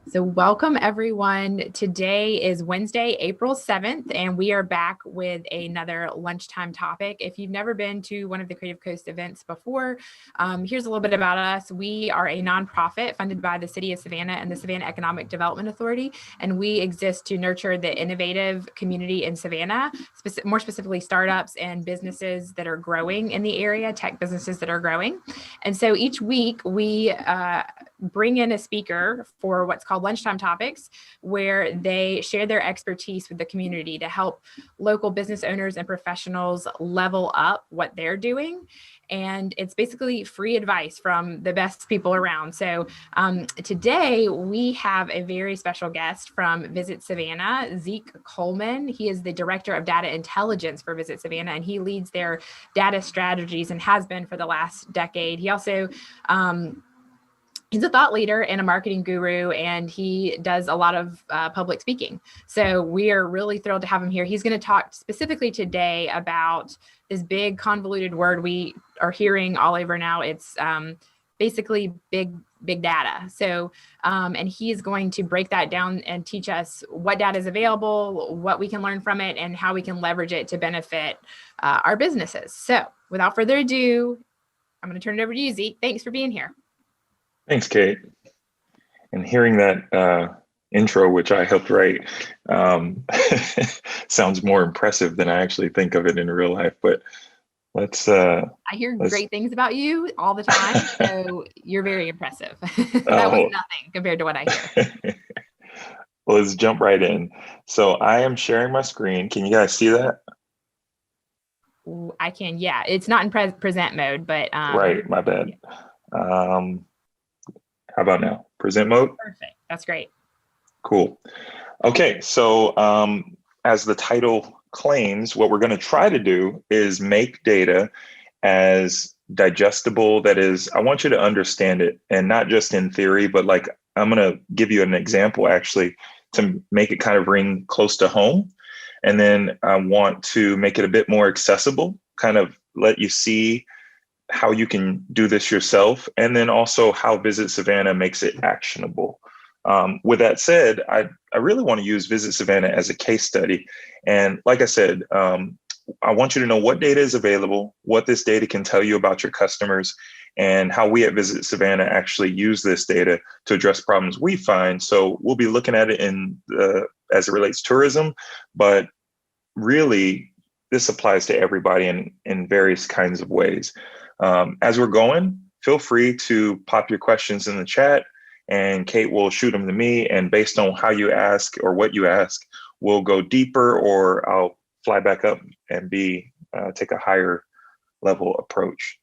So welcome everyone. Today is Wednesday, April 7th, and we are back with another lunchtime topic. If you've never been to one of the Creative Coast events before, here's a little bit about us. We are a nonprofit funded by the City of Savannah and the Savannah Economic Development Authority, and we exist to nurture the innovative community in Savannah, more specifically startups and businesses that are growing in the area, tech businesses that are growing. And so each week we bring in a speaker for what's called lunchtime topics, where they share their expertise with the community to help local business owners and professionals level up what they're doing. And it's basically free advice from the best people around. So today we have a very special guest from Visit Savannah, Zeek Coleman. He is the Director of Data Intelligence for Visit Savannah, and he leads their data strategies and has been for the last decade. He also he's a thought leader and a marketing guru, and he does a lot of public speaking. So we are really thrilled to have him here. He's going to talk specifically today about this big convoluted word we are hearing all over now. It's basically big data. So, and he is going to break that down and teach us what data is available, what we can learn from it, and how we can leverage it to benefit our businesses. So without further ado, I'm going to turn it over to you, Zeke. Thanks for being here. Thanks, Kate. And hearing that intro, which I helped write, sounds more impressive than I actually think of it in real life. But let's. I hear great things about you all the time, so you're very impressive. That was nothing compared to what I hear. Well, let's jump right in. So I am sharing my screen. Can you guys see that? I can. Yeah, it's not in present mode, but right. My bad. Yeah. How about now? Present mode? Perfect. That's great. Cool. Okay, so as the title claims, what we're going to try to do is make data as digestible. That is, I want you to understand it, and not just in theory, but like I'm going to give you an example actually to make it kind of ring close to home. And then I want to make it a bit more accessible, kind of let you see how you can do this yourself, and then also how Visit Savannah makes it actionable. With that said, I really want to use Visit Savannah as a case study. And like I said, I want you to know what data is available, what this data can tell you about your customers, and how we at Visit Savannah actually use this data to address problems we find. So we'll be looking at it as it relates to tourism, but really this applies to everybody in various kinds of ways. As we're going, feel free to pop your questions in the chat, and Kate will shoot them to me. And based on how you ask or what you ask, we'll go deeper, or I'll fly back up and take a higher level approach.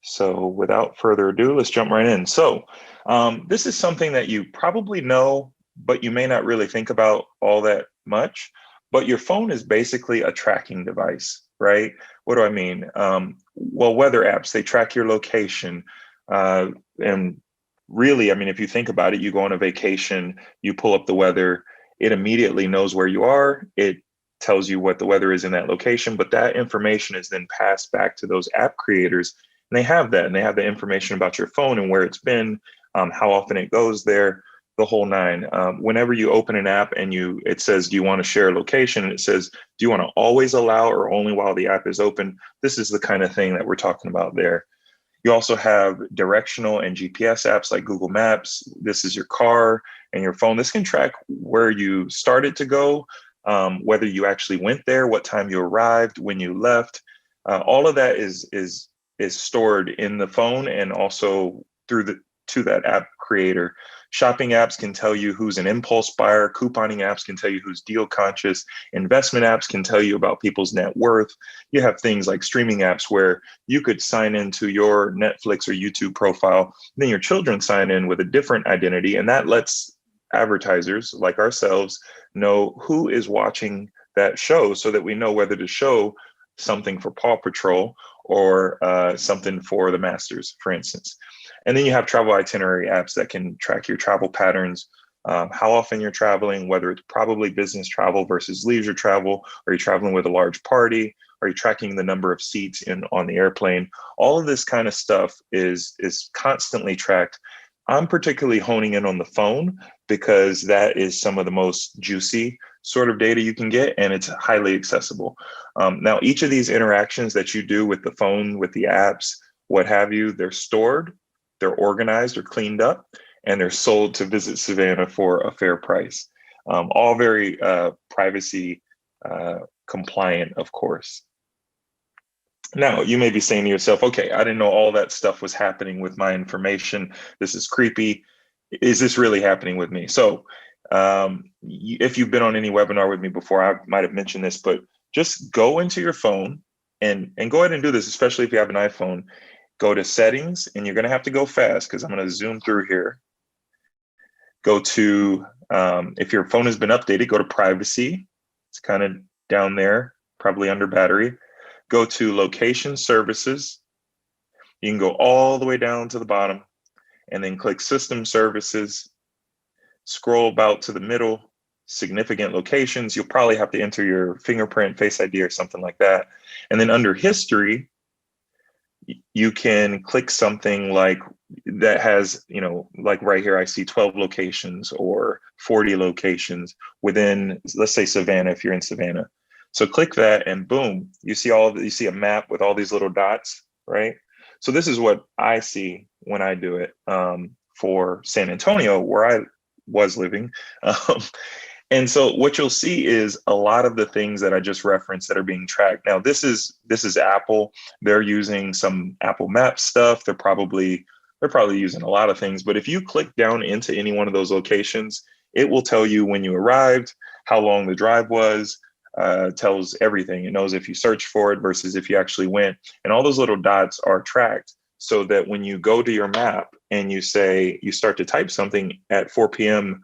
So without further ado, let's jump right in. So this is something that you probably know, but you may not really think about all that much. But your phone is basically a tracking device, right? What do I mean? Well, weather apps, they track your location. And really, I mean, if you think about it, you go on a vacation, you pull up the weather, it immediately knows where you are. It tells you what the weather is in that location, but that information is then passed back to those app creators. And they have that, and they have the information about your phone and where it's been, how often it goes there, the whole nine. Whenever you open an app and it says, do you want to share a location? And it says, do you want to always allow or only while the app is open? This is the kind of thing that we're talking about there. You also have directional and GPS apps like Google Maps. This is your car and your phone. This can track where you started to go, whether you actually went there, what time you arrived, when you left. All of that is stored in the phone and also to that app creator. Shopping apps can tell you who's an impulse buyer. Couponing apps can tell you who's deal conscious. Investment apps can tell you about people's net worth. You have things like streaming apps where you could sign into your Netflix or YouTube profile, then your children sign in with a different identity, and that lets advertisers like ourselves know who is watching that show, so that we know whether to show something for Paw Patrol or something for the Masters, for instance. And then you have travel itinerary apps that can track your travel patterns, how often you're traveling, whether it's probably business travel versus leisure travel. Are you traveling with a large party? Are you tracking the number of seats on the airplane? All of this kind of stuff is constantly tracked I'm particularly honing in on the phone because that is some of the most juicy sort of data you can get, and it's highly accessible. Now, each of these interactions that you do with the phone, with the apps, what have you, they're stored, they're organized or cleaned up, and they're sold to Visit Savannah for a fair price. All very privacy compliant, of course. Now, you may be saying to yourself, okay, I didn't know all that stuff was happening with my information. This is creepy. Is this really happening with me? So if you've been on any webinar with me before, I might have mentioned this, but just go into your phone and go ahead and do this, especially if you have an iPhone. Go to settings, and you're going to have to go fast because I'm going to zoom through here. Go to, if your phone has been updated, go to privacy. It's kind of down there, probably under battery. Go to location services. You can go all the way down to the bottom and then click system services. Scroll about to the middle, significant locations. You'll probably have to enter your fingerprint, Face ID, or something like that. And then under history, you can click something like that has, like right here, I see 12 locations or 40 locations within, let's say Savannah, if you're in Savannah. So click that and boom, you see a map with all these little dots, right? So this is what I see when I do it for San Antonio, where I was living. And so what you'll see is a lot of the things that I just referenced that are being tracked. Now, this is Apple. They're using some Apple Maps stuff. They're probably using a lot of things. But if you click down into any one of those locations, it will tell you when you arrived, how long the drive was, tells everything. It knows if you search for it versus if you actually went. And all those little dots are tracked so that when you go to your map and you start to type something at 4 p.m.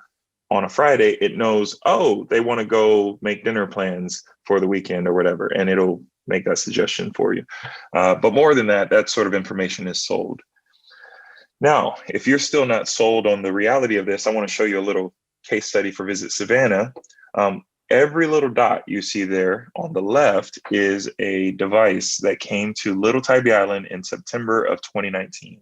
on a Friday, it knows, oh, they want to go make dinner plans for the weekend or whatever, and it'll make that suggestion for you. But more than that, that sort of information is sold. Now, if you're still not sold on the reality of this, I want to show you a little case study for Visit Savannah. Every little dot you see there on the left is a device that came to Little Tybee Island in September of 2019.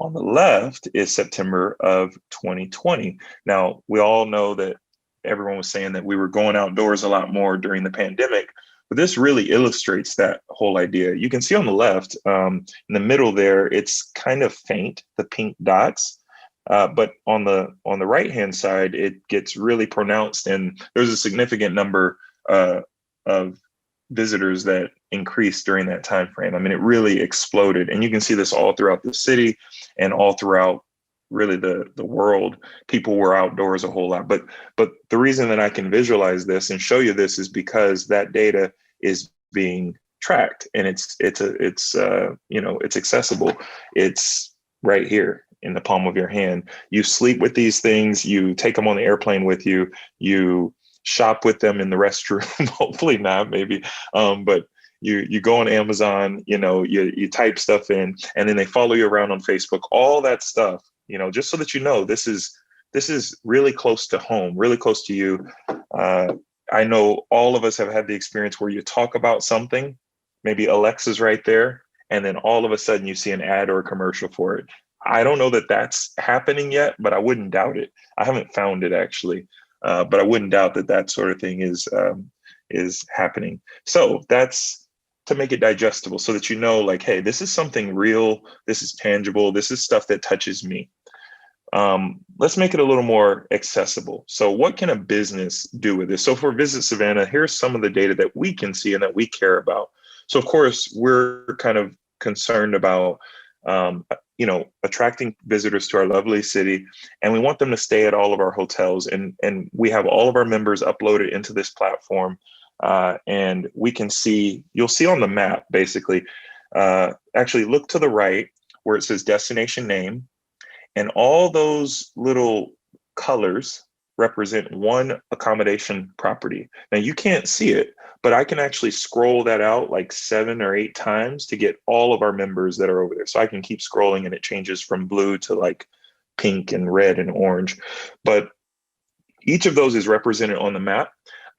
On the left is September of 2020. Now, we all know that everyone was saying that we were going outdoors a lot more during the pandemic, but this really illustrates that whole idea. You can see on the left, in the middle there, it's kind of faint, the pink dots. But on the right-hand side, it gets really pronounced, and there's a significant number of visitors that increased during that time frame. I mean, it really exploded, and you can see this all throughout the city and all throughout really the world. People were outdoors a whole lot, but the reason that I can visualize this and show you this is because that data is being tracked, and it's accessible. It's right here in the palm of your hand. You sleep with these things, you take them on the airplane with you, you shop with them in the restroom, hopefully not, maybe, but you go on Amazon, you type stuff in, and then they follow you around on Facebook, all that stuff, just so that this is really close to home, really close to you. I know all of us have had the experience where you talk about something, maybe Alexa's right there, and then all of a sudden you see an ad or a commercial for it. I don't know that that's happening yet, but I wouldn't doubt it. I haven't found it actually, but I wouldn't doubt that sort of thing is happening. So that's to make it digestible so that like, hey, this is something real. This is tangible. This is stuff that touches me. Let's make it a little more accessible. So what can a business do with this? So for Visit Savannah, here's some of the data that we can see and that we care about. So of course, we're kind of concerned about attracting visitors to our lovely city, and we want them to stay at all of our hotels. And we have all of our members uploaded into this platform, and we can see, you'll see on the map, basically, actually look to the right where it says destination name, and all those little colors represent one accommodation property. Now you can't see it, but I can actually scroll that out like 7 or 8 times to get all of our members that are over there. So I can keep scrolling and it changes from blue to like pink and red and orange. But each of those is represented on the map.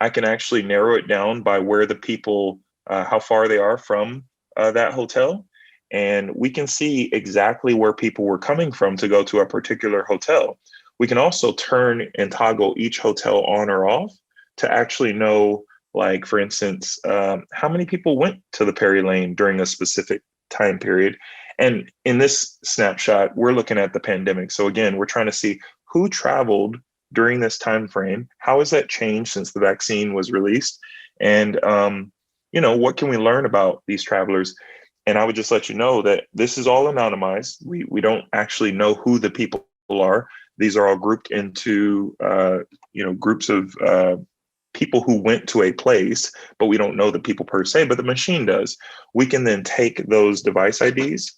I can actually narrow it down by where the people, how far they are from that hotel. and we can see exactly where people were coming from to go to a particular hotel. We can also turn and toggle each hotel on or off to actually know, like, for instance, how many people went to the Perry Lane during a specific time period. And in this snapshot, we're looking at the pandemic. So again, we're trying to see who traveled during this time frame. How has that changed since the vaccine was released? And what can we learn about these travelers? And I would just let you know that this is all anonymized. We don't actually know who the people are. These are all grouped into groups of people who went to a place, but we don't know the people per se, but the machine does. We can then take those device IDs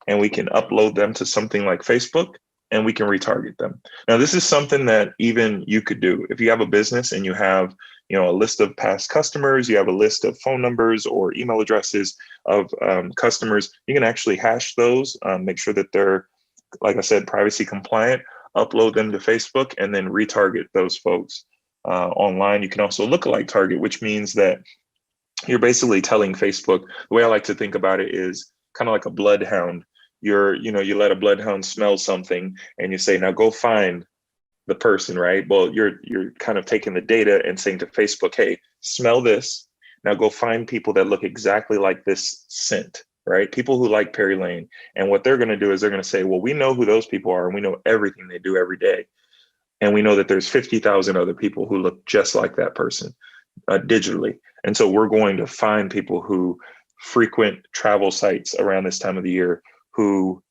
and we can upload them to something like Facebook, and we can retarget them. Now, this is something that even you could do. If you have a business and you have, a list of past customers, you have a list of phone numbers or email addresses of customers, you can actually hash those, make sure that they're, like I said, privacy compliant, upload them to Facebook, and then retarget those folks online. You can also lookalike target, which means that you're basically telling Facebook, the way I like to think about it is kind of like a bloodhound. You let a bloodhound smell something and you say, now go find the person, right? Well, you're kind of taking the data and saying to Facebook, hey, smell this. Now go find people that look exactly like this scent, right? People who like Perry Lane. And what they're going to do is they're going to say, well, we know who those people are and we know everything they do every day. And we know that there's 50,000 other people who look just like that person digitally. And so we're going to find people who frequent travel sites around this time of the year, who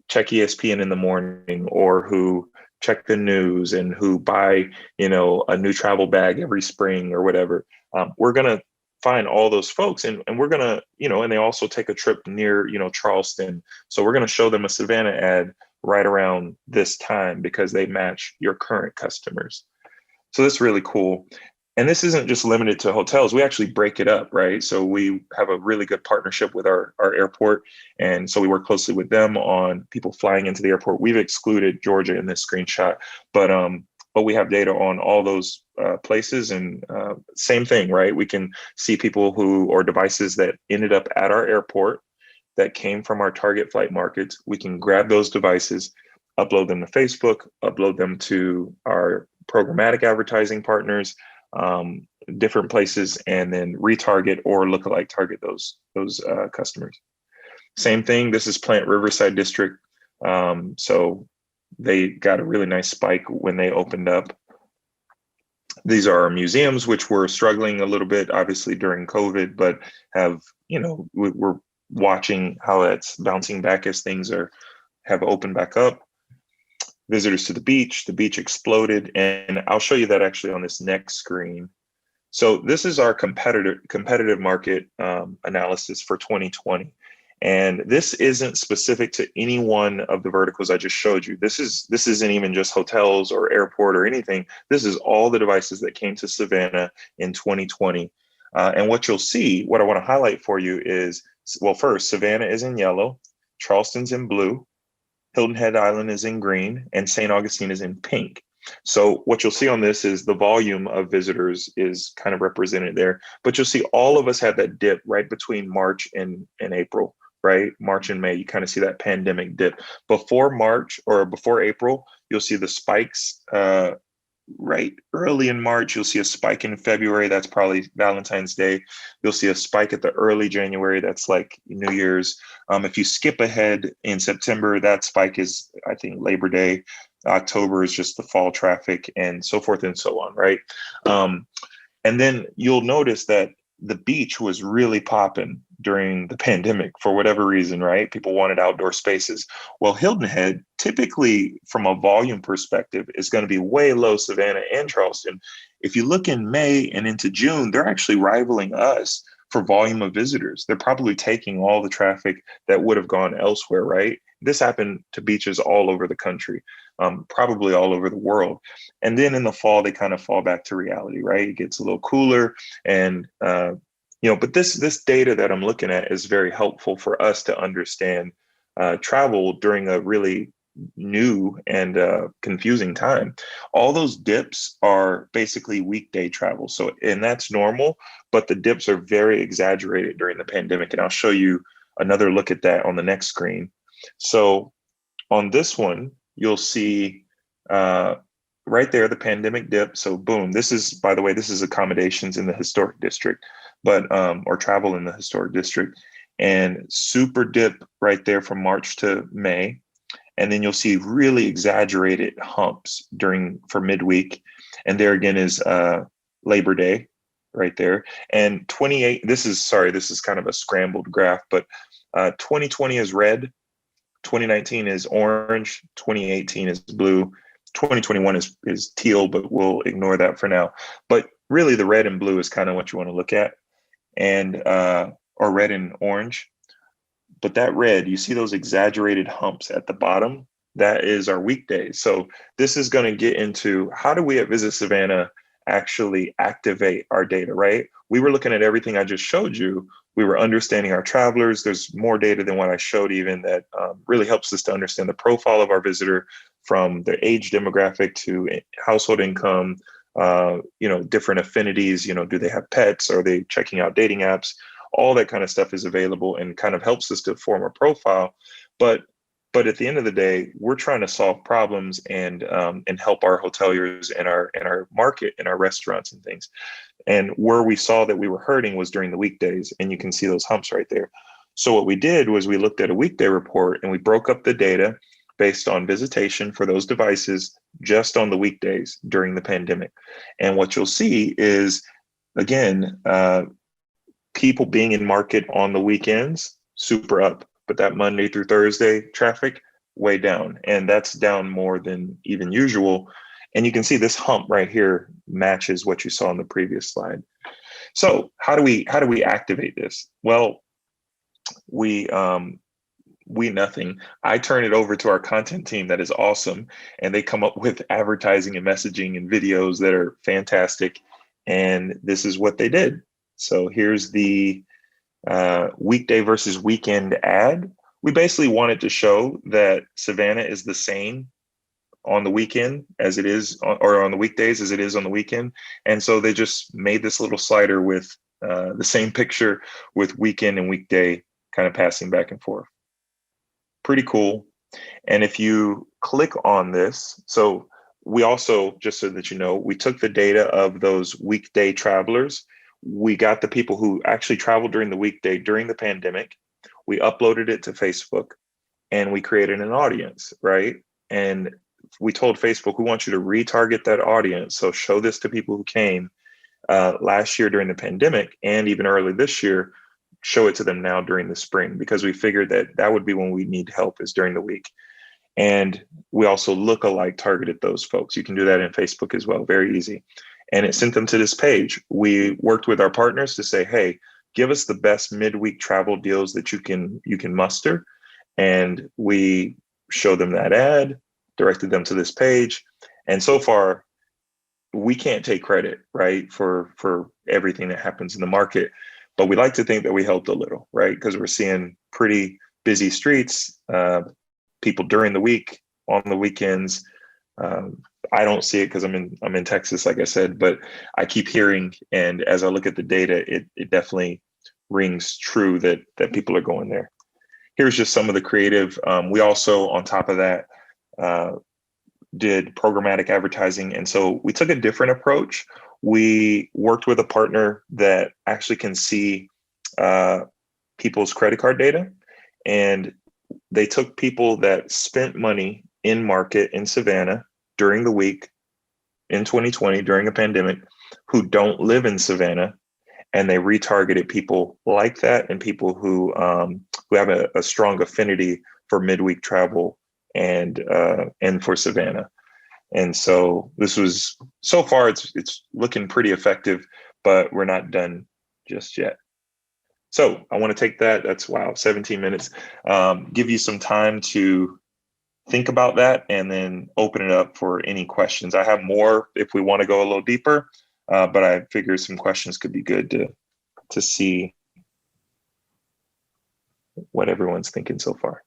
check ESPN in the morning, or who check the news, and who buy, a new travel bag every spring or whatever. We're going to find all those folks, and we're going to, and they also take a trip near, Charleston. So we're going to show them a Savannah ad right around this time because they match your current customers. So that's really cool. And this isn't just limited to hotels. We actually break it up, right? So we have a really good partnership with our airport. And so we work closely with them on people flying into the airport. We've excluded Georgia in this screenshot, but we have data on all those places. And same thing, right? We can see people or devices that ended up at our airport that came from our target flight markets. We can grab those devices, upload them to Facebook, upload them to our programmatic advertising partners, different places, and then retarget or lookalike target those customers. Same thing. This is Plant Riverside District. So they got a really nice spike when they opened up. These are our museums, which were struggling a little bit, obviously, during COVID, but have, we're watching how that's bouncing back as things have opened back up. Visitors to the beach exploded. And I'll show you that actually on this next screen. So this is our competitive market analysis for 2020. And this isn't specific to any one of the verticals I just showed you. This isn't even just hotels or airport or anything. This is all the devices that came to Savannah in 2020. And what you'll see, what I want to highlight for you is, well, first, Savannah is in yellow, Charleston's in blue, Hilton Head Island is in green, and St. Augustine is in pink. So what you'll see on this is the volume of visitors is kind of represented there, but you'll see all of us had that dip right between March and April, right? March and May, you kind of see that pandemic dip. Before March or before April, you'll see the spikes right early in March. You'll see a spike in February. That's probably Valentine's Day. You'll see a spike at the early January. That's like New Year's. If you skip ahead in September, that spike is, I think, Labor Day. October is just the fall traffic, and so forth and so on, right? And then you'll notice that the beach was really popping during the pandemic for whatever reason, right? People wanted outdoor spaces. Well, Hilton Head, typically from a volume perspective, is going to be way low, Savannah and Charleston. If you look in May and into June, they're actually rivaling us for volume of visitors. They're probably taking all the traffic that would have gone elsewhere, right? This happened to beaches all over the country, probably all over the world. And then in the fall, they kind of fall back to reality, right? It gets a little cooler, and but this data that I'm looking at is very helpful for us to understand travel during a really new and confusing time. All those dips are basically weekday travel. So, and that's normal, but the dips are very exaggerated during the pandemic. And I'll show you another look at that on the next screen. So on this one, you'll see right there, the pandemic dip. So boom, this is, by the way, this is accommodations in the historic district, but or travel in the historic district, and super dip right there from March to May. And then you'll see really exaggerated humps for midweek. And there again is Labor Day right there. And 28, this is kind of a scrambled graph, but 2020 is red, 2019 is orange, 2018 is blue, 2021 is teal, but we'll ignore that for now. But really the red and blue is kind of what you want to look at, and or red and orange. But that red, you see those exaggerated humps at the bottom, that is our weekdays. So this is going to get into how do we at Visit Savannah actually activate our data, right? We were looking at everything I just showed you. We were understanding our travelers. There's more data than what I showed even that really helps us to understand the profile of our visitor, from their age demographic to household income, different affinities, do they have pets? Are they checking out dating apps? All that kind of stuff is available and kind of helps us to form a profile. But at the end of the day, we're trying to solve problems and help our hoteliers and our market and our restaurants and things. And where we saw that we were hurting was during the weekdays, and you can see those humps right there. So what we did was we looked at a weekday report and we broke up the data based on visitation for those devices just on the weekdays during the pandemic. And what you'll see is, again, people being in market on the weekends, super up, but that Monday through Thursday traffic, way down. And that's down more than even usual. And you can see this hump right here matches what you saw on the previous slide. So how do we activate this? Well, we nothing. I turn it over to our content team that is awesome, and they come up with advertising and messaging and videos that are fantastic. And this is what they did. So here's the weekday versus weekend ad. We basically wanted to show that Savannah is the same on the weekend as it is, or on the weekdays as it is on the weekend. And so they just made this little slider with the same picture with weekend and weekday kind of passing back and forth. Pretty cool. And if you click on this, so we also, just so that you know, we took the data of those weekday travelers. We got the people who actually traveled during the weekday during the pandemic. We uploaded it to Facebook and we created an audience, right? And we told Facebook, we want you to retarget that audience. So show this to people who came last year during the pandemic, and even early this year, show it to them now during the spring, because we figured that would be when we need help, is during the week. And we also lookalike targeted those folks. You can do that in Facebook as well, very easy. And it sent them to this page. We worked with our partners to say, hey, give us the best midweek travel deals that you can muster. And we showed them that ad, directed them to this page. And so far, we can't take credit, right, for everything that happens in the market. But we like to think that we helped a little, right? Because we're seeing pretty busy streets, people during the week, on the weekends. I don't see it because I'm in Texas, like I said, but I keep hearing, and as I look at the data, it definitely rings true that people are going there. Here's just some of the creative. We also, on top of that, did programmatic advertising. And so we took a different approach. We worked with a partner that actually can see people's credit card data. And they took people that spent money in market in Savannah during the week in 2020 during a pandemic who don't live in Savannah. And they retargeted people like that and people who have a strong affinity for midweek travel and for Savannah. And so this was, so far it's looking pretty effective, but we're not done just yet. So I want to take that's 17 minutes, give you some time to think about that and then open it up for any questions. I have more if we want to go a little deeper, but I figure some questions could be good to see what everyone's thinking so far.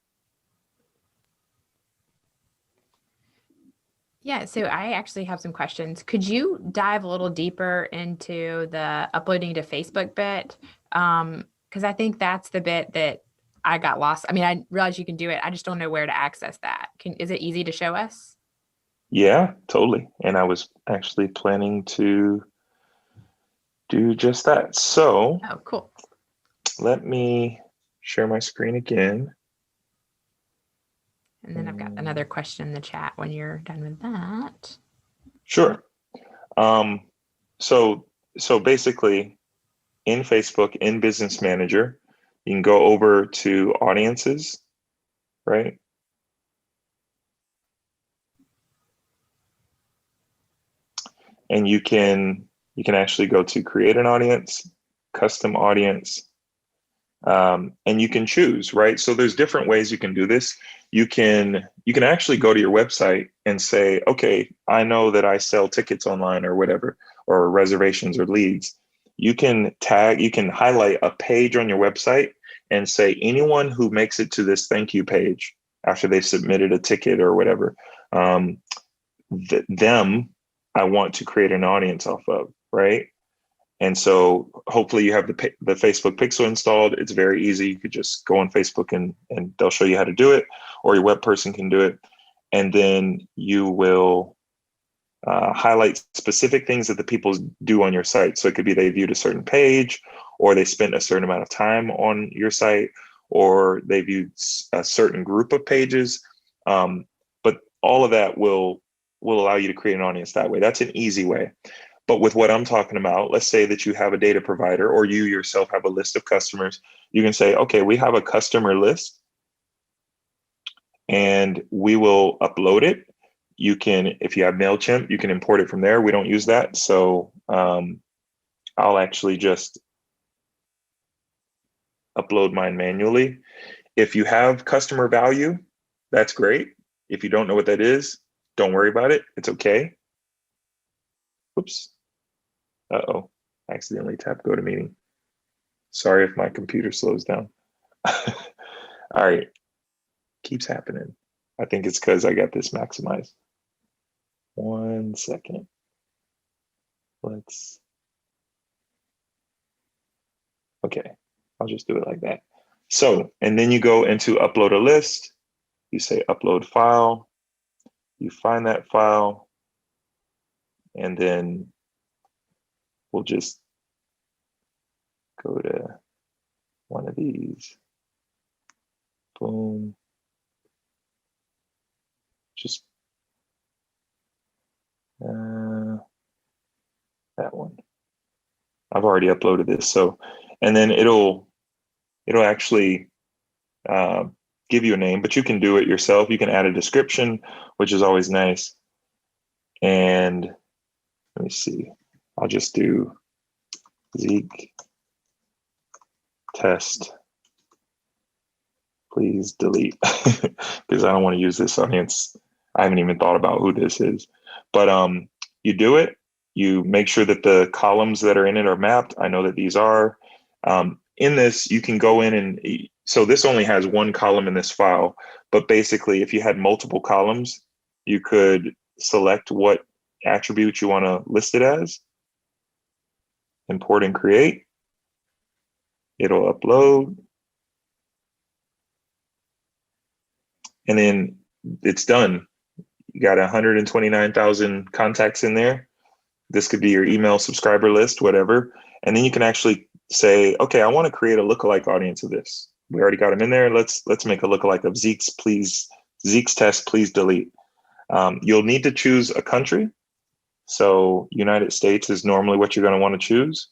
Yeah, so I actually have some questions. Could you dive a little deeper into the uploading to Facebook bit? Because I think that's the bit that I got lost. I mean, I realize you can do it. I just don't know where to access that. Is it easy to show us? Yeah, totally. And I was actually planning to do just that. So Oh, cool. let me share my screen again. And then I've got another question in the chat when you're done with that. Sure. So basically in Facebook, in Business Manager, you can go over to audiences, right? And you can actually go to create an audience, custom audience, and you can choose, right? So there's different ways you can do this. You can actually go to your website and say, okay, I know that I sell tickets online or whatever, or reservations or leads. You can highlight a page on your website and say anyone who makes it to this thank you page after they've submitted a ticket or whatever, them I want to create an audience off of, right? And so hopefully you have the Facebook Pixel installed. It's very easy. You could just go on Facebook and they'll show you how to do it, or your web person can do it. And then you will highlight specific things that the people do on your site. So it could be they viewed a certain page, or they spent a certain amount of time on your site, or they viewed a certain group of pages. But all of that will allow you to create an audience that way. That's an easy way. But with what I'm talking about, let's say that you have a data provider or you yourself have a list of customers. You can say, okay, we have a customer list and we will upload it. You can, if you have MailChimp, you can import it from there. We don't use that. So I'll actually just upload mine manually. If you have customer value, that's great. If you don't know what that is, don't worry about it. It's okay. Oops. Uh-oh, I accidentally tapped go to meeting. Sorry if my computer slows down. All right, keeps happening. I think it's because I got this maximized. 1 second. Okay, I'll just do it like that. So, and then you go into upload a list. You say upload file. You find that file. And then we'll just go to one of these. Boom. Just that one. I've already uploaded this. So, and then it'll actually give you a name, but you can do it yourself. You can add a description, which is always nice. And let me see. I'll just do Zeek test. Please delete because I don't want to use this audience. I haven't even thought about who this is. But you do it. You make sure that the columns that are in it are mapped. I know that these are. In this, you can go in and so this only has one column in this file, but basically if you had multiple columns, you could select what attribute you want to list it as, import and create. It'll upload. And then it's done. You got 129,000 contacts in there. This could be your email subscriber list, whatever. And then you can actually say, okay, I want to create a lookalike audience of this. We already got them in there. Let's make a lookalike of Zeek's test, please delete. You'll need to choose a country. So United States is normally what you're going to want to choose.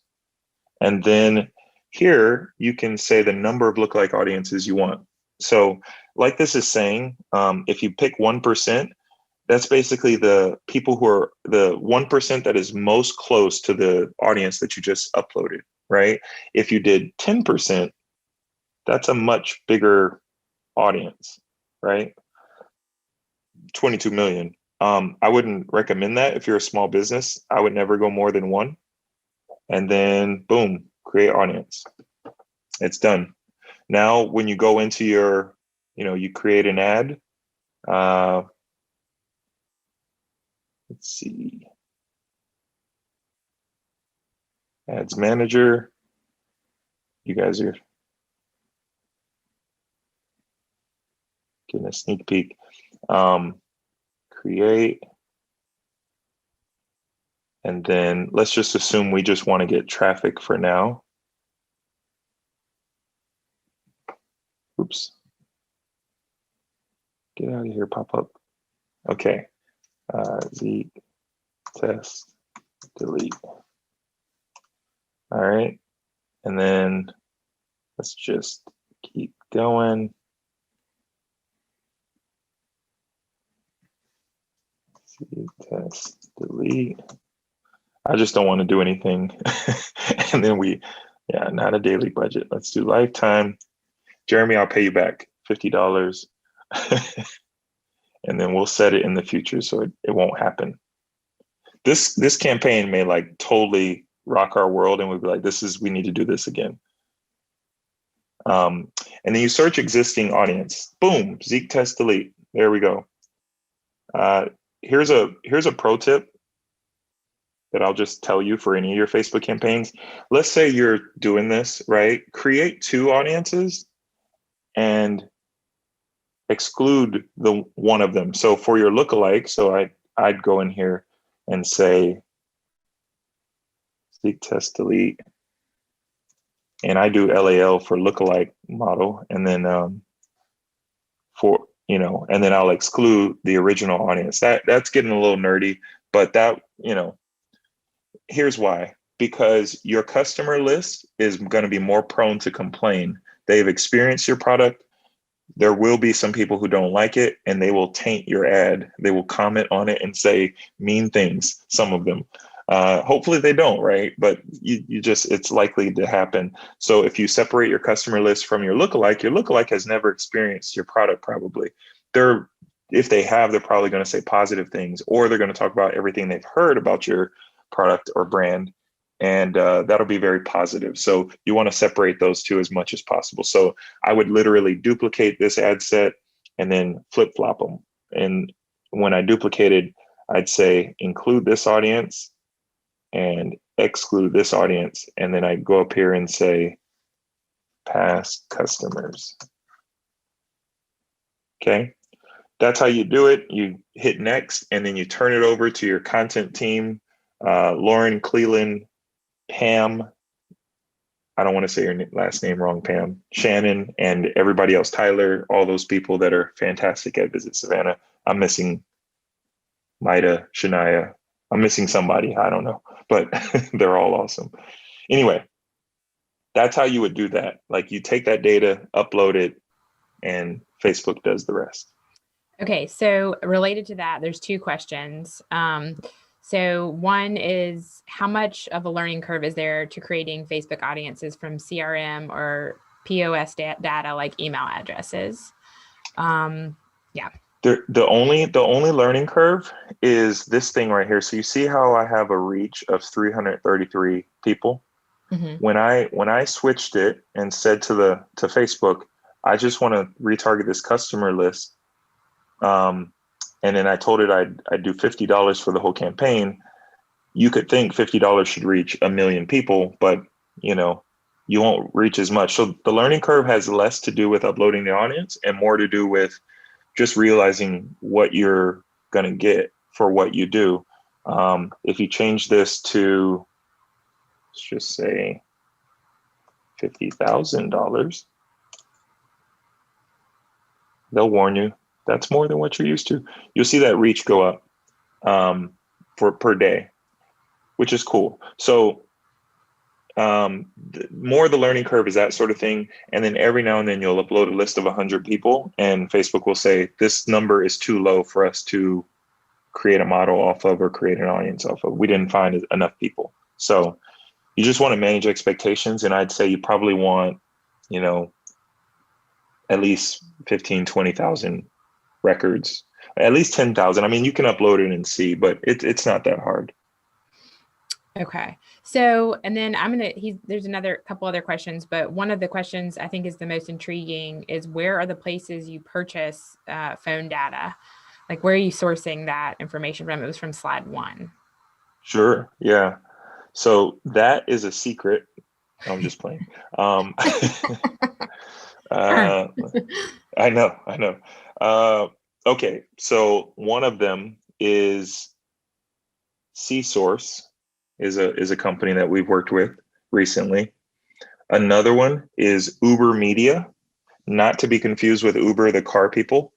And then here you can say the number of lookalike audiences you want. So like this is saying, if you pick 1%, that's basically the people who are the 1% that is most close to the audience that you just uploaded, right? If you did 10%, that's a much bigger audience, right? 22 million. I wouldn't recommend that if you're a small business. I would never go more than one. And then boom, create audience. It's done. Now, when you go into your, you create an ad. Let's see. Ads manager. You guys are getting a sneak peek. Create. And then let's just assume we just want to get traffic for now. Oops. Get out of here, pop up. Okay. Zeek, test, delete. All right. And then let's just keep going. Zeek, test, delete. I just don't want to do anything. And then not a daily budget. Let's do lifetime. Jeremy, I'll pay you back $50. And then we'll set it in the future so it won't happen. This campaign may like totally rock our world and we'll be like, we need to do this again. And then you search existing audience. Boom, Zeek test delete. There we go. Here's a pro tip that I'll just tell you for any of your Facebook campaigns. Let's say you're doing this, right? Create 2 audiences and exclude the one of them. So for your lookalike, so I'd go in here and say Zeek test delete, and I do LAL for lookalike model, and then and then I'll exclude the original audience. That's getting a little nerdy, but here's why. Because your customer list is going to be more prone to complain. They've experienced your product. There will be some people who don't like it, and they will taint your ad. They will comment on it and say mean things, some of them. Hopefully they don't, right? But it's likely to happen. So if you separate your customer list from your lookalike has never experienced your product probably. If they have, they're probably going to say positive things, or they're going to talk about everything they've heard about your product or brand. And that'll be very positive. So you want to separate those two as much as possible. So I would literally duplicate this ad set and then flip flop them. And when I duplicated, I'd say include this audience and exclude this audience. And then I go up here and say past customers. Okay, that's how you do it. You hit next, and then you turn it over to your content team, Lauren, Cleland, Pam, I don't want to say your last name wrong, Pam, Shannon, and everybody else, Tyler, all those people that are fantastic at Visit Savannah. I'm missing Maida, Shania. I'm missing somebody, I don't know, but they're all awesome. Anyway, that's how you would do that. Like you take that data, upload it, and Facebook does the rest. Okay, so related to that, there's 2 questions. So one is, how much of a learning curve is there to creating Facebook audiences from CRM or POS data like email addresses? Yeah. The only learning curve is this thing right here. So you see how I have a reach of 333 people? Mm-hmm. When I switched it and said to Facebook, I just want to retarget this customer list. And then I told it I'd do $50 for the whole campaign. You could think $50 should reach 1 million people, but you won't reach as much. So the learning curve has less to do with uploading the audience and more to do with just realizing what you're going to get for what you do. If you change this to, let's just say $50,000, they'll warn you. That's more than what you're used to. You'll see that reach go up for per day, which is cool. So more the learning curve is that sort of thing. And then every now and then you'll upload a list of 100 people and Facebook will say, this number is too low for us to create a model off of or create an audience off of. We didn't find enough people. So you just want to manage expectations. And I'd say you probably want, at least 15, 20,000 records, at least 10,000. I mean, you can upload it and see, but it's not that hard. Okay. So, and then there's another couple other questions, but one of the questions I think is the most intriguing is, where are the places you purchase phone data? Like, where are you sourcing that information from? It was from slide 1. Sure. Yeah. So that is a secret. I'm just playing. I know. Okay, so one of them is C-Source, is a company that we've worked with recently. Another one is Uber Media, not to be confused with Uber, the car people.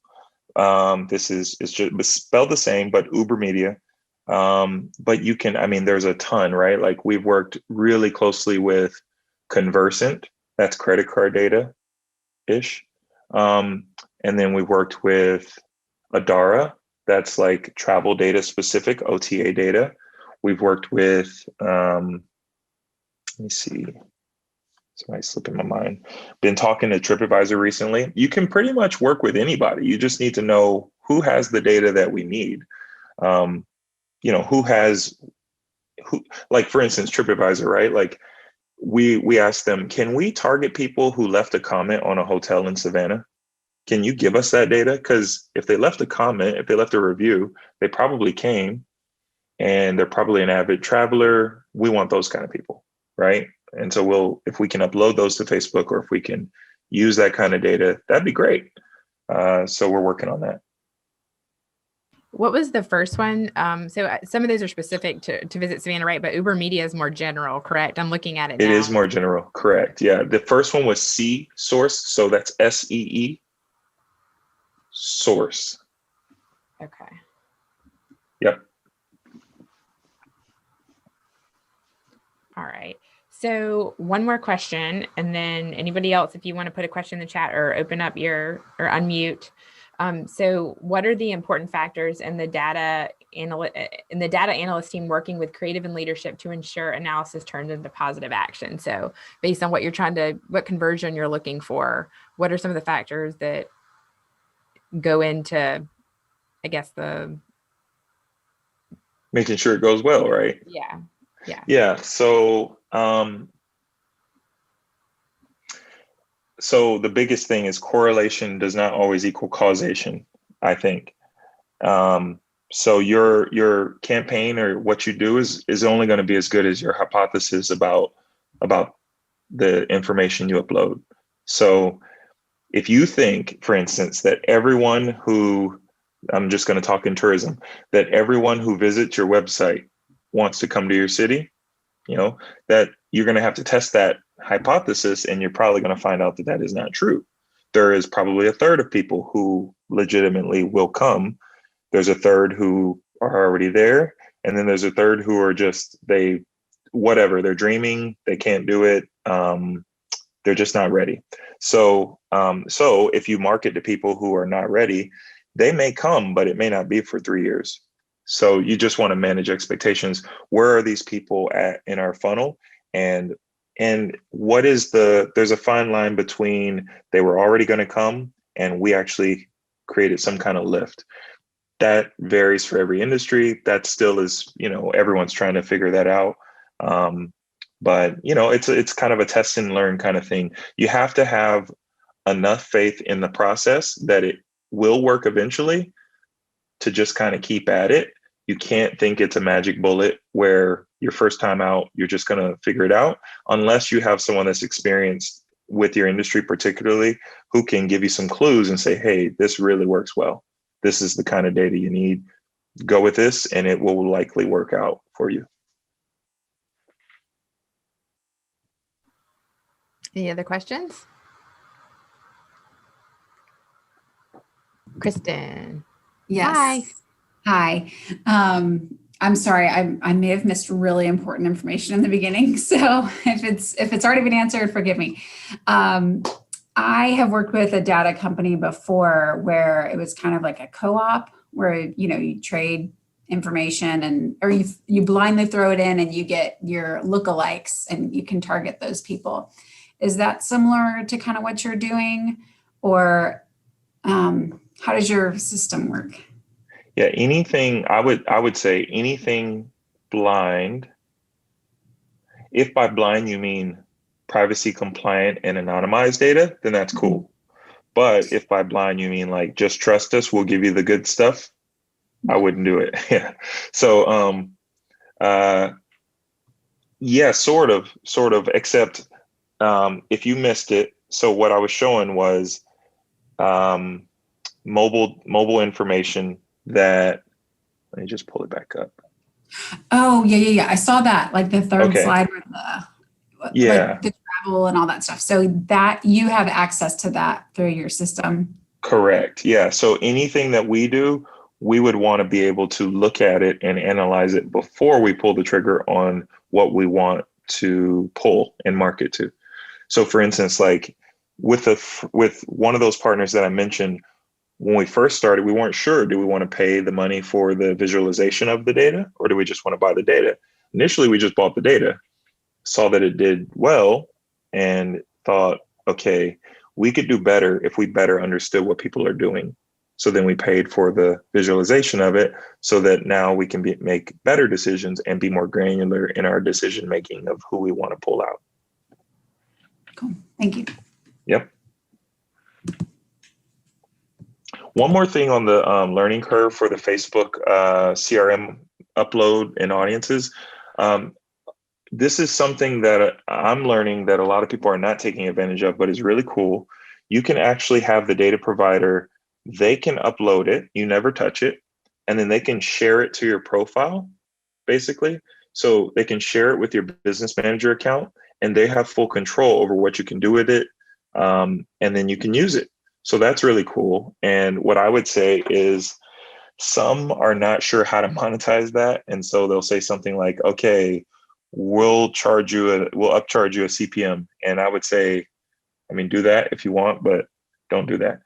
This is it's just spelled the same, but Uber Media. But you can, I mean, there's a ton, right? Like we've worked really closely with Conversant, that's credit card data ish. And then we worked with Adara, that's like travel data specific, OTA data. We've worked with, let me see, somebody slipping my mind. Been talking to TripAdvisor recently. You can pretty much work with anybody. You just need to know who has the data that we need. Who has who, like for instance, TripAdvisor, right? Like we asked them, can we target people who left a comment on a hotel in Savannah? Can you give us that data? Because if they left a comment, if they left a review, they probably came and they're probably an avid traveler. We want those kind of people, right? And so if we can upload those to Facebook or if we can use that kind of data, that'd be great. So we're working on that. What was the first one? So some of those are specific to Visit Savannah, right? But Uber Media is more general, correct? I'm looking at it It now. is more general, correct. Yeah, the first one was C-Source, so that's SEE, source. Okay. Yep. All right. So one more question, and then anybody else, if you want to put a question in the chat or open up or unmute. So what are the important factors in the data analyst team working with creative and leadership to ensure analysis turns into positive action? So based on what conversion you're looking for, what are some of the factors that go into, I guess, making sure it goes well, right? Yeah. Yeah. So the biggest thing is correlation does not always equal causation, I think. So your campaign or what you do is only going to be as good as your hypothesis about the information you upload. So if you think, for instance, that everyone who, I'm just going to talk in tourism, that everyone who visits your website wants to come to your city, that you're going to have to test that hypothesis, and you're probably going to find out that that is not true. There is probably a third of people who legitimately will come. There's a third who are already there. And then there's a third who are just, they're dreaming, they can't do it. They're just not ready. So if you market to people who are not ready, they may come, but it may not be for 3 years. So you just want to manage expectations. Where are these people at in our funnel? And there's a fine line between they were already going to come and we actually created some kind of lift. That varies for every industry. That still is, everyone's trying to figure that out. But it's kind of a test and learn kind of thing. You have to have enough faith in the process that it will work eventually to just kind of keep at it. You can't think it's a magic bullet where your first time out, you're just going to figure it out, unless you have someone that's experienced with your industry, particularly, who can give you some clues and say, hey, this really works well. This is the kind of data you need. Go with this and it will likely work out for you. Any other questions? Kristen. Yes. Hi. I'm sorry. I may have missed really important information in the beginning. So if it's already been answered, forgive me. I have worked with a data company before where it was kind of like a co-op where, you trade information or you blindly throw it in and you get your lookalikes and you can target those people. Is that similar to kind of what you're doing, or how does your system work? Yeah, I would say anything blind. If by blind you mean privacy compliant and anonymized data, then that's cool. But if by blind you mean like just trust us, we'll give you the good stuff, I wouldn't do it. Yeah. So yeah, sort of, except if you missed it. So what I was showing was mobile information that, let me just pull it back up. Oh, yeah. I saw that, like the third Okay. slide with the, Yeah. like the travel and all that stuff. So that you have access to that through your system. Correct. Yeah. So anything that we do, we would want to be able to look at it and analyze it before we pull the trigger on what we want to pull and market to. So for instance, like with one of those partners that I mentioned, when we first started, we weren't sure, do we want to pay the money for the visualization of the data, or do we just want to buy the data? Initially, we just bought the data, saw that it did well, and thought, okay, we could do better if we better understood what people are doing. So then we paid for the visualization of it so that now we can make better decisions and be more granular in our decision making of who we want to pull out. Cool. Thank you. Yep. One more thing on the learning curve for the Facebook CRM upload and audiences. This is something that I'm learning that a lot of people are not taking advantage of, but is really cool. You can actually have the data provider, they can upload it, you never touch it, and then they can share it to your profile, basically. So they can share it with your business manager account, and they have full control over what you can do with it, and then you can use it. So that's really cool. And what I would say is some are not sure how to monetize that. And so they'll say something like, okay, we'll upcharge you a CPM. And I would say, I mean, do that if you want, but don't do that.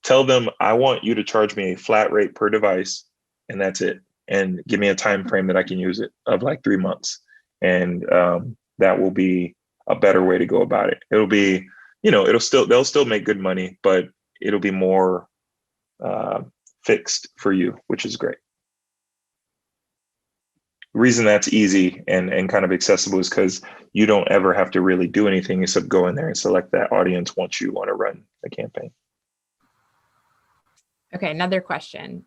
Tell them, I want you to charge me a flat rate per device, and that's it. And give me a time frame that I can use it of like 3 months. And that will be a better way to go about it. It'll be, they'll still make good money, but it'll be more fixed for you, which is great. The reason that's easy and kind of accessible is because you don't ever have to really do anything except go in there and select that audience once you want to run a campaign. Okay, another question.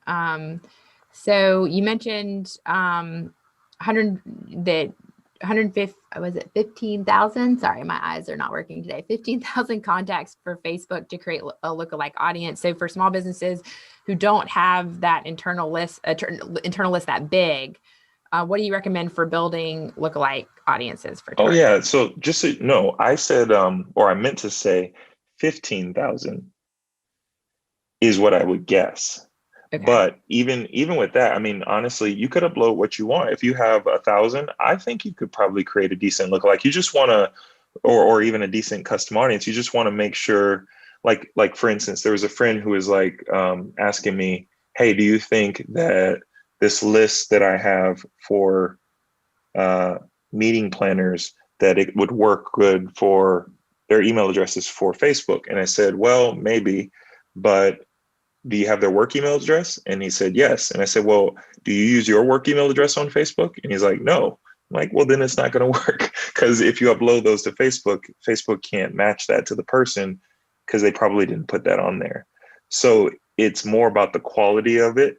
So you mentioned 15,000? Sorry, my eyes are not working today. 15,000 contacts for Facebook to create a lookalike audience. So for small businesses who don't have that internal list that big, what do you recommend for building lookalike audiences for target? Oh yeah, so just so you know, I said, or I meant to say 15,000 is what I would guess. Okay. But even with that, I mean, honestly, you could upload what you want. If you have 1,000, I think you could probably create a decent lookalike. You just want to, or even a decent custom audience. You just want to make sure, like for instance, there was a friend who was like asking me, hey, do you think that this list that I have for meeting planners, that it would work good for their email addresses for Facebook? And I said, well, maybe, but do you have their work email address? And he said, yes. And I said, well, do you use your work email address on Facebook? And he's like, no. I'm like, well, then it's not going to work, because if you upload those to Facebook, Facebook can't match that to the person because they probably didn't put that on there. So it's more about the quality of it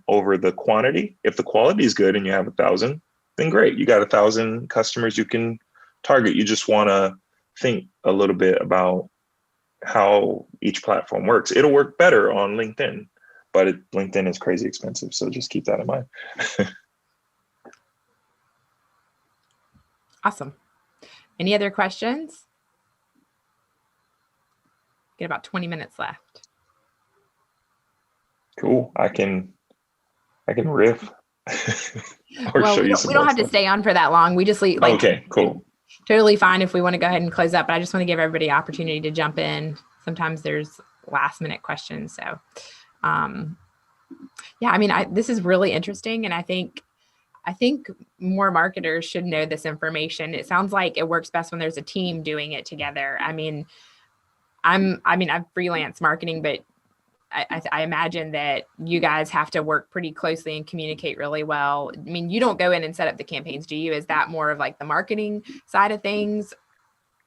over the quantity. If the quality is good and you have 1,000, then great. You got 1,000 customers you can target. You just want to think a little bit about how each platform works. It'll work better on LinkedIn, but LinkedIn is crazy expensive. So just keep that in mind. Awesome. Any other questions? Get about 20 minutes left. Cool. I can riff. Well, we don't have to stay on for that long. We just leave. Like, okay, cool. Totally fine if we want to go ahead and close up, but I just want to give everybody an opportunity to jump in. Sometimes there's last minute questions. So, yeah, I mean, this is really interesting. And I think more marketers should know this information. It sounds like it works best when there's a team doing it together. I mean, I'm freelance marketing, but I imagine that you guys have to work pretty closely and communicate really well. I mean, you don't go in and set up the campaigns, do you? Is that more of like the marketing side of things?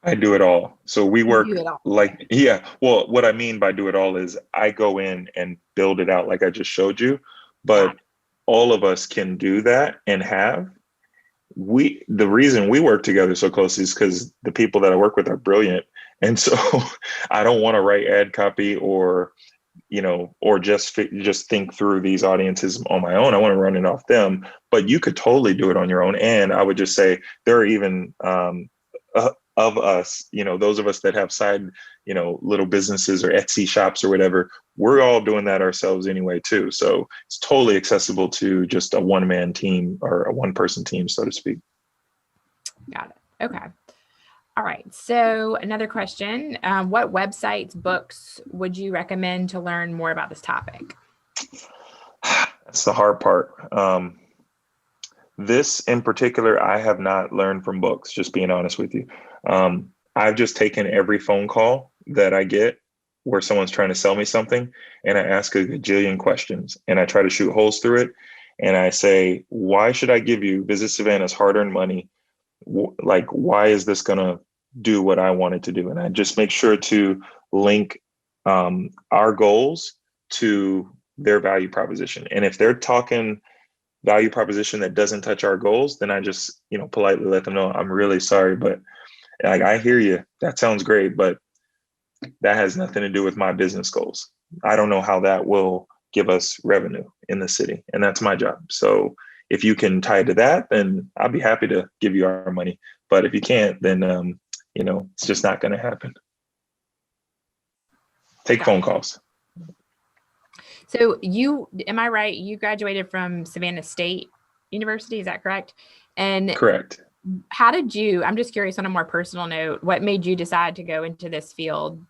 I do it all. So we work like, yeah. Well, what I mean by do it all is I go in and build it out like I just showed you, but all of us can do that and have. The reason we work together so closely is because the people that I work with are brilliant. And so I don't want to write ad copy or or just think through these audiences on my own. I want to run it off them, but you could totally do it on your own. And I would just say there are even of us, those of us that have side, little businesses or Etsy shops or whatever, we're all doing that ourselves anyway too. So it's totally accessible to just a one-man team or a one-person team, so to speak. Got it. Okay. All right. So another question, what websites, books would you recommend to learn more about this topic? That's the hard part. This in particular, I have not learned from books, just being honest with you. I've just taken every phone call that I get where someone's trying to sell me something, and I ask a gajillion questions, and I try to shoot holes through it. And I say, why should I give you Visit Savannah's hard-earned money? Like, why is this going to do what I want it to do? And I just make sure to link our goals to their value proposition. And if they're talking value proposition that doesn't touch our goals, then I just, politely let them know, I'm really sorry, but like, I hear you. That sounds great, but that has nothing to do with my business goals. I don't know how that will give us revenue in the city. And that's my job. So if you can tie it to that, then I'll be happy to give you our money. But if you can't, then, it's just not going to happen. Take phone calls. So am I right? You graduated from Savannah State University, is that correct? And correct. How did I'm just curious on a more personal note, what made you decide to go into this field?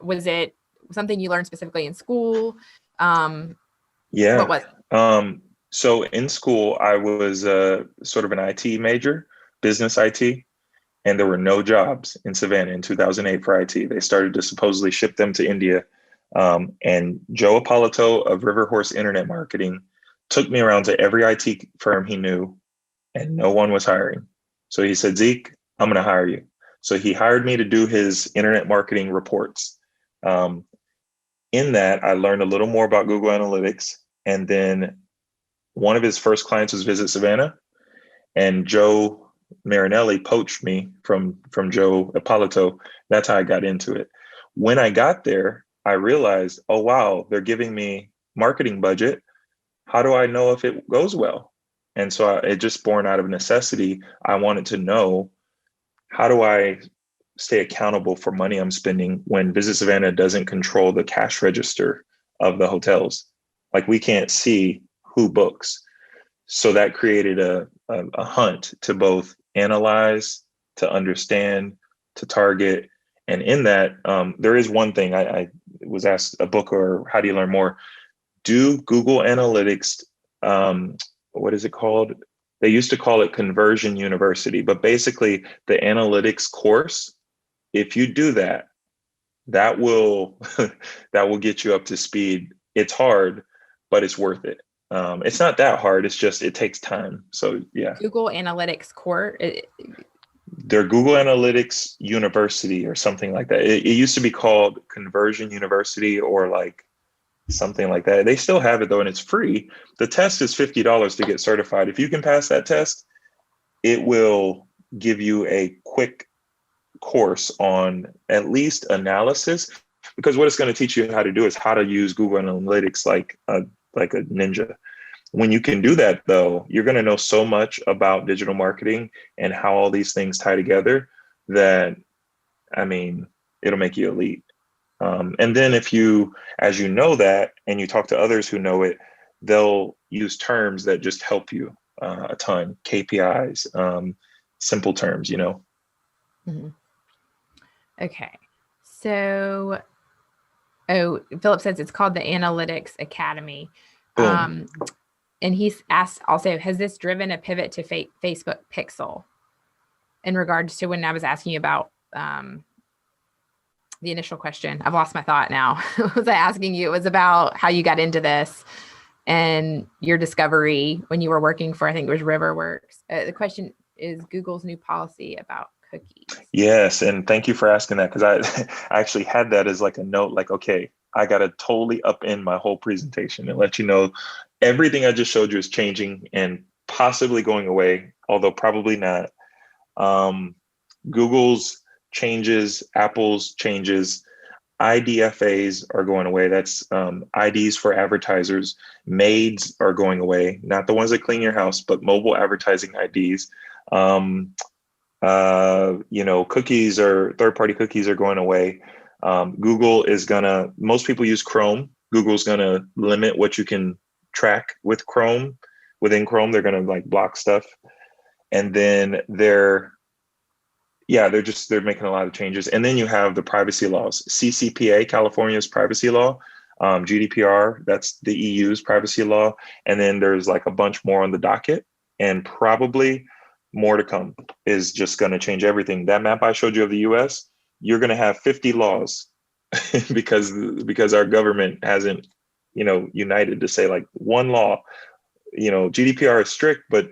Was it something you learned specifically in school? Yeah. What was it? So in school, I was sort of an IT major, business IT, and there were no jobs in Savannah in 2008 for IT. They started to supposedly ship them to India. And Joe Ippolito of River Horse Internet Marketing took me around to every IT firm he knew, and no one was hiring. So he said, Zeek, I'm going to hire you. So he hired me to do his internet marketing reports. In that, I learned a little more about Google Analytics. And then one of his first clients was Visit Savannah. And Joe Marinelli poached me from Joe Ippolito. That's how I got into it. When I got there, I realized, oh, wow, they're giving me marketing budget. How do I know if it goes well? And so it just born out of necessity. I wanted to know, how do I stay accountable for money I'm spending when Visit Savannah doesn't control the cash register of the hotels? Like, we can't see who books. So that created a hunt to both analyze, to understand, to target. And in that, there is one thing I was asked, a book or how do you learn more? Do Google Analytics, what is it called? They used to call it Conversion University, but basically the analytics course, if you do that, that will get you up to speed. It's hard, but it's worth it. It's not that hard. It's just, it takes time. So yeah. Google Analytics Core. They're Google Analytics University or something like that. It used to be called Conversion University or like something like that. They still have it though, and it's free. The test is $50 to get certified. If you can pass that test, it will give you a quick course on at least analysis, because what it's going to teach you how to do is how to use Google Analytics like a ninja. When you can do that though, you're going to know so much about digital marketing and how all these things tie together that, I mean, it'll make you elite. And then if you, as you know that, and you talk to others who know it, they'll use terms that just help you a ton. KPIs, simple terms, Mm-hmm. Okay. So, Philip says it's called the Analytics Academy. And he's asked also, has this driven a pivot to Facebook Pixel in regards to when I was asking you about the initial question? I've lost my thought now. Was I asking you? It was about how you got into this and your discovery when you were working for, I think it was Riverworks. The question is Google's new policy about cookies. Yes. And thank you for asking that, because I actually had that as like a note, like, okay, I got to totally upend my whole presentation and let you know everything I just showed you is changing and possibly going away, although probably not. Google's changes, Apple's changes. IDFAs are going away. That's IDs for advertisers. MAIDs are going away, not the ones that clean your house, but mobile advertising IDs. Cookies or third-party cookies are going away. Google is most people use Chrome. Google's gonna limit what you can track with Chrome. Within Chrome, they're gonna like block stuff. And then they're making a lot of changes. And then you have the privacy laws. CCPA, California's privacy law, GDPR, that's the EU's privacy law. And then there's like a bunch more on the docket, and probably more to come is just going to change everything. That map I showed you of the US, you're going to have 50 laws because our government hasn't, united to say like one law. GDPR is strict, but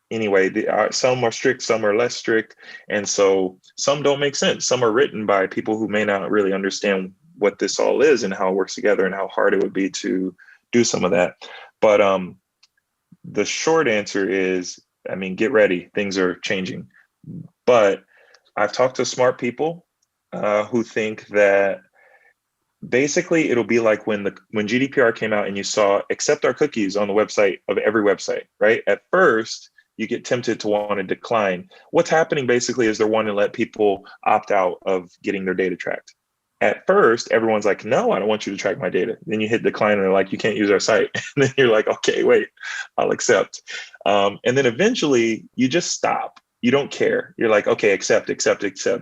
anyway, some are strict, some are less strict. And so some don't make sense. Some are written by people who may not really understand what this all is and how it works together and how hard it would be to do some of that. But the short answer is, get ready. Things are changing. But I've talked to smart people who think that basically it'll be like when GDPR came out and you saw accept our cookies on the website of every website, right? At first, you get tempted to want to decline. What's happening basically is they're wanting to let people opt out of getting their data tracked. At first, everyone's like, no, I don't want you to track my data. Then you hit decline and they're like, you can't use our site. And then you're like, okay, wait, I'll accept. And then eventually you just stop. You don't care. You're like, okay, accept,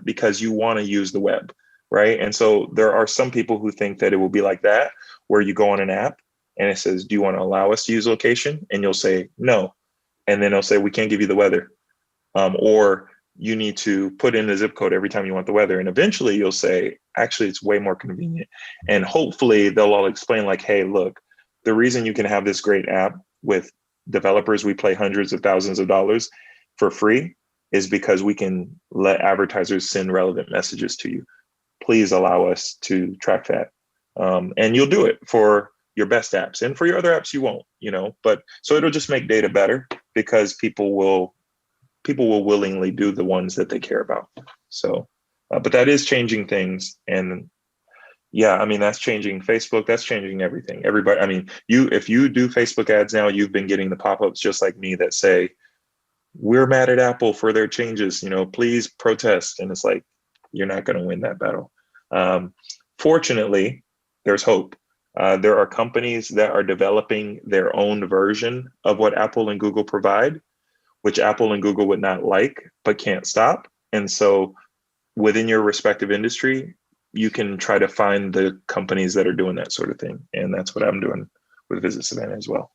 because you want to use the web, right? And so there are some people who think that it will be like that, where you go on an app and it says, do you want to allow us to use location? And you'll say, no. And then they'll say, we can't give you the weather. Or you need to put in the zip code every time you want the weather. And eventually you'll say, actually, it's way more convenient. And hopefully they'll all explain like, hey, look, the reason you can have this great app with developers, we pay hundreds of thousands of dollars for free, is because we can let advertisers send relevant messages to you. Please allow us to track that. And you'll do it for your best apps, and for your other apps, you won't, but so it'll just make data better because people will willingly do the ones that they care about. So, but that is changing things. And yeah, that's changing Facebook. That's changing everything. Everybody, if you do Facebook ads now, you've been getting the pop-ups just like me that say, we're mad at Apple for their changes, please protest. And it's like, you're not going to win that battle. Fortunately, there's hope. There are companies that are developing their own version of what Apple and Google provide, which Apple and Google would not like, but can't stop. And so within your respective industry, you can try to find the companies that are doing that sort of thing. And that's what I'm doing with Visit Savannah as well.